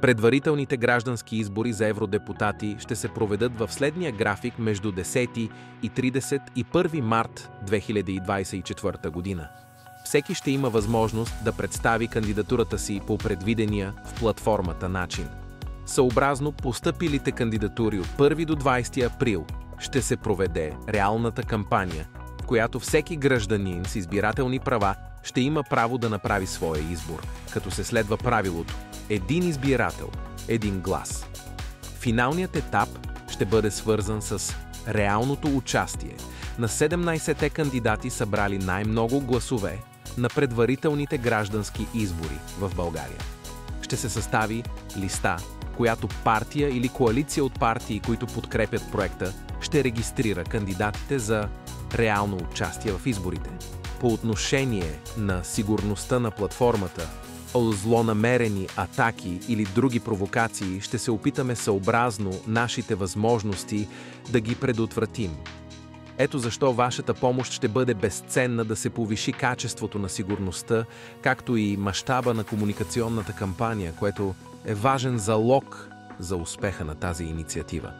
Предварителните граждански избори за евродепутати ще се проведат в следния график между 10 и 31 март 2024 година. Всеки ще има възможност да представи кандидатурата си по предвидения в платформата начин. Съобразно постъпилите кандидатури от 1 до 20 април ще се проведе реалната кампания, в която всеки гражданин с избирателни права ще има право да направи своя избор, като се следва правилото един избирател, един глас. Финалният етап ще бъде свързан с реалното участие на 17-те кандидати, събрали най-много гласове на предварителните граждански избори в България. Ще се състави листа, която партия или коалиция от партии, които подкрепят проекта, ще регистрира кандидатите за реално участие в изборите. По отношение на сигурността на платформата, злонамерени атаки или други провокации ще се опитаме съобразно нашите възможности да ги предотвратим. Ето защо вашата помощ ще бъде безценна да се повиши качеството на сигурността, както и мащаба на комуникационната кампания, което е важен залог за успеха на тази инициатива.